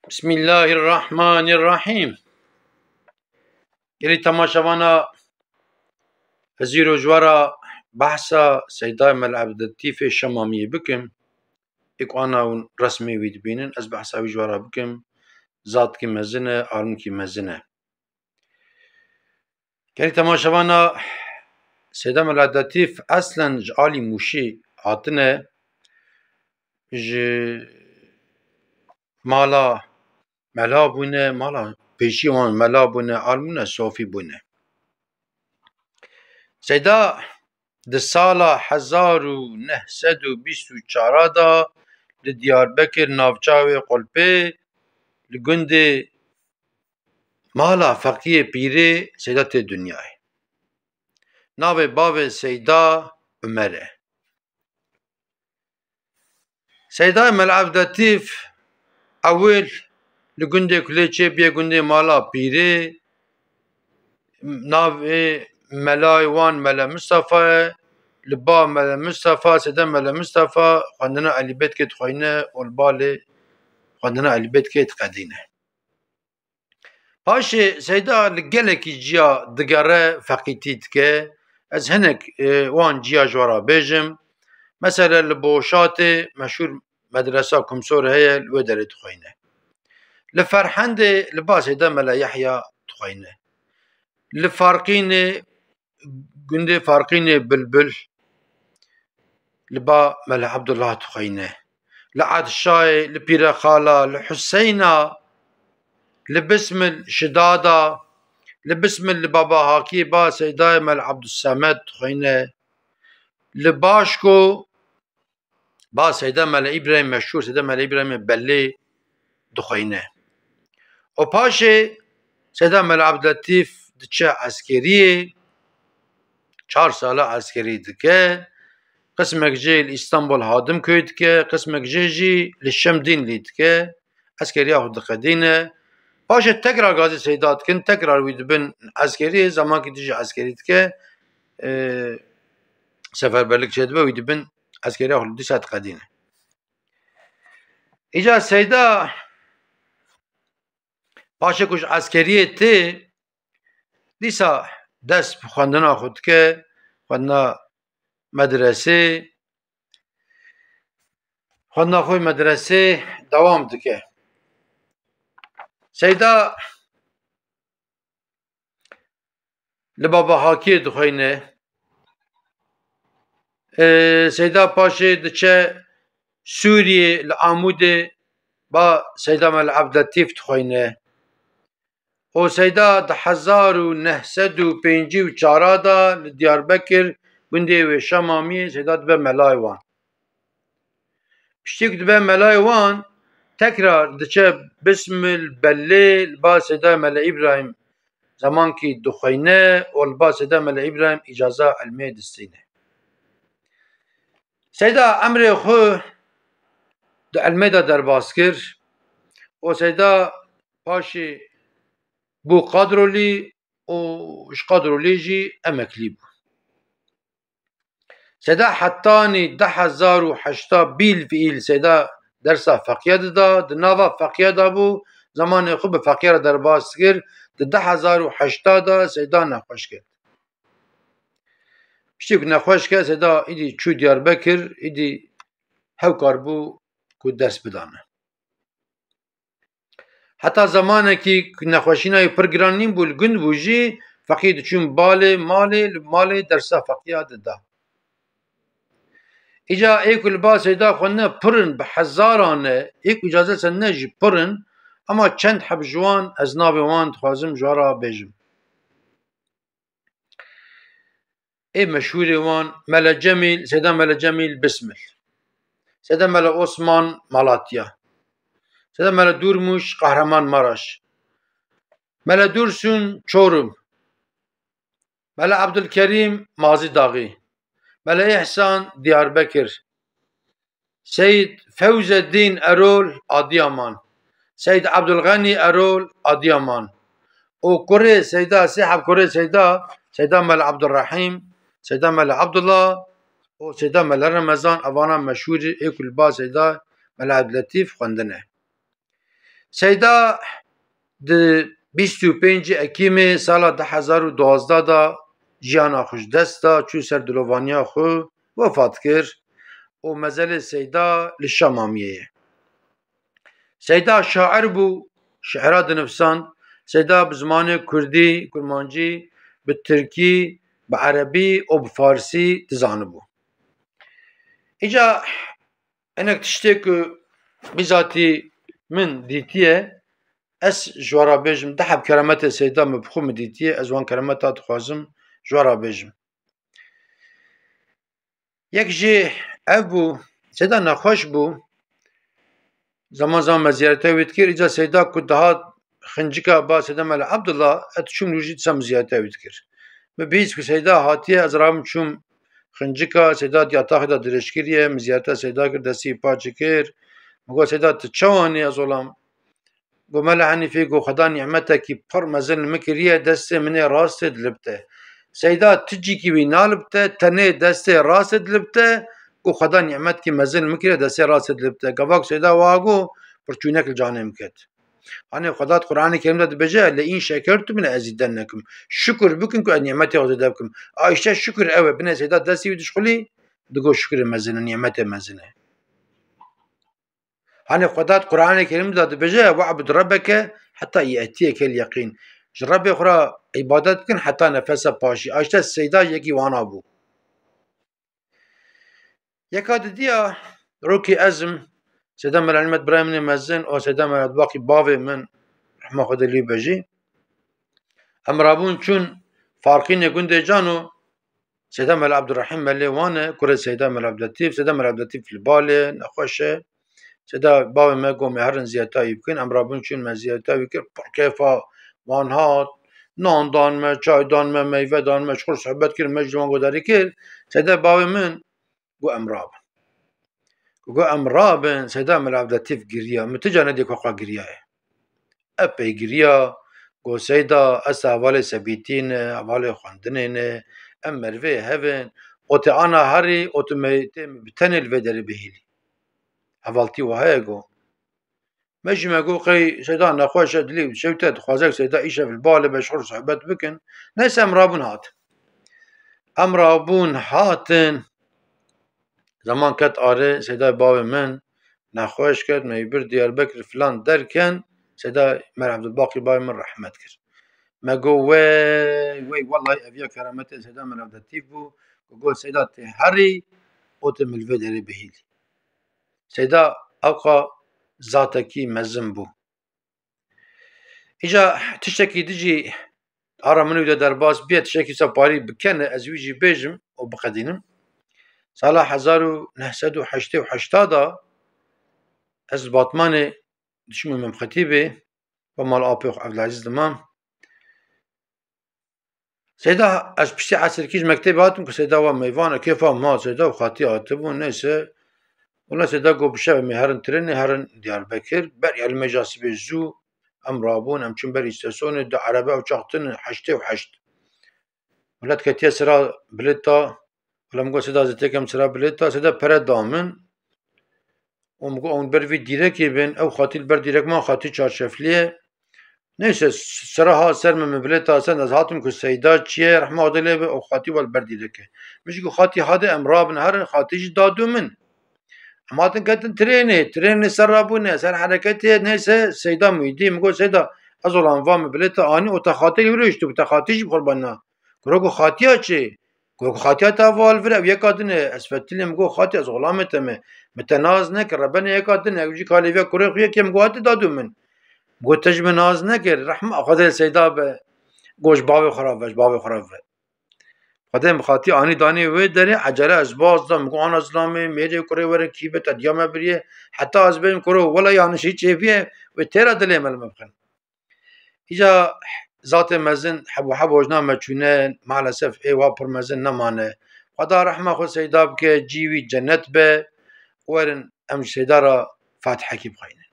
بسم الله الرحمن الرحيم. يلي تماشاوانا هزيرو جوارا بحثا سيداي مال عبد اللطيف الشمامي بكم انا رسمي ويد بينن از بحثا جوارا بكم ذات كي مزنه عالم كي مزنه. يلي تماشاوانا سيداي مال عبد اللطيف اصلا جعالي موشي عاطنه ج مالا بونه مالا پیشی وان ملا بونه عالمونه صوفی بونه. سيدا د سالا 1924 دا د دیاربکر ناوچاوی قلپه لگنده مالا فقیه پیره سیدا تی دنیای ناوی باوی سیدا عمره. سیدا مل عبداللطیف اول لگنده کلیچه بیه گنده مالا پیره ناوی ملای وان ملا مصطفى لبا ملا مصطفى سيدا ملا مصطفى خواندنا علی بیت کت خوینه والبالي خواندنا علی بیت کت قدینه. پاش سيدا لگلکی جیا دگره فقیتید که از هنک وان جیا جوارا بیجم مثلا لبوشات مشهور مدرسه کمسور هي الودرت خوینه لفرحند لبا سيدا ملا يحيى تخوینه لفارقين گنده فارقين بلبل لبا ملا عبد الله تخوینه لعد الشاي لبيرا خالا لحسينا لبسم الشدادا لبسم البابا هاكي با سيداي مال عبد الصمد تخوینه لباشكو با سيدا مال ابراهيم مشهور سيدا مال ابراهيم بلي تخوینه و پاشه سيدا مال عبد اللطيف دچه عسكريه 4 ساله عسكري دكه قسمك جي لإسطنبول هادم كويت كه قسمك جي للشمدين ليد كه عسكري ياخد قدينه باشه تكرار غازي سيدات كن تكرار ويدبن عسكري زمان كي تجي عسكري كه سفربرlik شدبه ويدبن عسكري ياخد دسات قدينه. اجا سيدا باشه كوش عسكري تي ديسا دست بخواندنا خود که خواندنا مدرسه خواندنا خوی مدرسه دوام دکه. سيدا لبابا هاكي دخوينه سيدا پاشه دچه سوريا لعمود با سيدا مال عبد اللطيف دخوينه و سيدا د 1954 دا لدياربكر گنده و شمامي سيدا دبه ملاي وان پشتیک دبه ملاي وان تكرار دچه بسم البلي با سيدا مال ابراهيم زمان کی دخوینه و الباس ده مل ابراهیم اجازه علمی دستینه. سیدا امر خو ده علمی ده در باز کر و سیدا پاشی بو قادرولی و اش قادرولی جی امکلی بو. سیدا حتانی 10,008 بیل فیل سیدا درسا فقیه ده ناوا فقیه ده بو زمان خوب فقیه در باز کر ده 10,008 سيدا نخوش کرد. پشتی که نخوش کرد سيدا ایدی چو دیاربکر ایدی هوکار بو که درس بدانه. حتی زمانه که نخوشینای پرگران نیم بول گند بوجی فقید چون مال درسا فقیه ده. ایجا ایک البا سيدا خونه پرن به هزارانه ایک اجازه سنه جی پرن اما چند حب جوان از ناوی وان خوازم جوارا بیجم. اي مشهور وان ملا جميل سيدا ملا جميل بسمل سيدا ملا عثمان مالاتيا سيدا ملا دورموش قهرمان مراش ملا دورسون چورم ملا عبدالكريم مازي داغي ملا إحسان دياربكر سيد فوز الدين أرول أديامان سيد عبد الغني أرول أديامان وكوري سيدا سحب كوري سيدا ملا عبد الرحيم سيدا ملا عبد الله و سيدا ملا رمضان أوانا مشهور ايكل با سيدا ملا عبد اللطيف خوندنه. سیدا د 25 اکیم سال 2012 دا جیانا خوش دستا چو سر دلوانیا خو وفات کرد و مزل سیدا لشامامیه. سیدا شاعر بو، شعرات نفسان. سیدا بزمان کردی، کرمانجی، بالترکی، بعربی و بفارسی تزانه بو. ایجا انک تشتی که بذاتی من دیتیه اس جوارا بیجم دحب کرامت سیدا مبخوم دیتیه از وان کرامتات خوازم جوارا بیجم. یک جی او بو سیدا نخوش بو زمان مزیارته وید کر ایجا سیدا کد دهات خنجکا با سیدا مال عبدالله ات چوم روجید سم زیارته وید کر ببیز که سیدا هاتیه از رام چوم خنجکا سیدا دیاتاخ دا درشکریه مزیارته سیدا کر دستی پاچه کر مگو سیدا تچوانی از علام گو ملا حنیفی گو خدا نعمته کی پر مزل مکریه دست منه راست دلبته سیدا تجی کی وی نالبته تنه دست راست دلبته گو خدا نعمت کی مزل مکریه دست راست دلبته گواک سیدا واگو پرچونک جانم کت hani خدا قرآن کریم ده بجه لئین شکرتم لازیدنکم شکر بکن که نعمت آزاده بکم آیشه شکر اوه بنه سیدا دستی ویدش خلی دگو شکر مزنه نعمت مزنه hani خدا قرآن کریم ده بجه وعبد ربک حتی یأتیک الیقین جرب خورا عبادت کن حتی نفس پاشی آیشه سیدا یکی وانا بو یکاد دیا روکی ازم سیدا ملعلمت برای من مزن او سیدا ملعلمت باقی باوی من رحمه خدا لی بجی امرابون چون فارقین گنده جانو سیدا مل عبدالرحیم ملی وانه کره سیدا مل عبداللطیف سیدا مل عبداللطیف الباله نخوشه سیدا باوی ما گو مهرن زیادتایی بکن امرابون چون ما زیادتایی بکن پر کیفا وانهات نان دان ما چای دان ما میوه دان ما شخور صحبت کر مجلوان گوداری کر سیدا باوی من گو امراب گو امرابن سیدا مل عبداللطیف گریه متجانه دیکوخا گریه اپی گریه گو سیدا اس اول سبیتین اول خواندنین ام مروه هفن او تی آنا هری او تی بتنل و داری بهیلی اولتی و های گو مجی مگو قی سیدا نخواش دلی شویتت خوازک سیدا ایشه فی البال بشخور صحبت بکن نیس امرابون هات امرابون هاتن زمان کت آره سیدا باوی من نخواش کرد میبر دیار بکر فلان درکن سیدا مر عبدالباقی باوی من رحمت کرد مگو وی والله افیا کرامت سیدا من عبداللطیف بو گو سیدا هری او تی ملوه داری بهیلی سیدا اوقا ذاتکی مزم بو ایجا تشتکی دیجی آرا منو ده درباس بیه تشتکی سا پاری بکنه از ویجی بیجم و بقدینم سالا 1988 دا از باطمان دشمو امام خطیبه و مال آپیخ عبدالعزیز دمام سیدا از پشتی عصر کیش مکتب هاتم که سیدا و میوانه کیفا ما سیدا و خاطی هاتبون نیسه ولا سيدا قو بشبه مي هرن ترني هرن ديار بكر بري المجاسي بزو ام رابون ام چون بري استاسون دا عربه و چاقتن حشته و حشت ولاد كتيا سرا بلتا ولا مقو سيدا زتكم سرا بلتا سيدا پره دامن ومقو اون بروي ديركي بين او خاطي البر ديرك ما خاطي چارشفليه نيسه سرا ها سر من بلتا سن از هاتم كو سيدا چيه رحمه الله او خاطي والبر ديركي مش كو خاطي هذا ام رابن هرن خاطي دادو من اما تنكتن تريني سرابونه سر حركتي نيسه سيدا ميدي مقول سيدا ازولان فام بلتا اني او تخاطي يريشتو تخاطيش بقربنا كروكو خاطيا چي كروكو خاطيا تافال فر يكادن اسفتلم مقول خاطي ازولامتم متناز نكر ربنا يكادن يجي كاليفيا كروكو يكم قوات دادو من مقول تجم ناز نكر رحمه خاطر سيدا گوش باوي خراب خدای مخاطی آنی دانی و داره عجله از باز دام مگو آن ازلامی میره کره وره کیبه تدیام بریه حتی از بین کره ولا یعنی چیفیه و تیرا دلی مل مبخن ایجا ذات مزن حب وجنا مچونه مالسف ای واپر مزن نمانه خدا رحمه خود سیداب که جیوی جنت به ورن ام سیدا را فاتحه کی بخاینه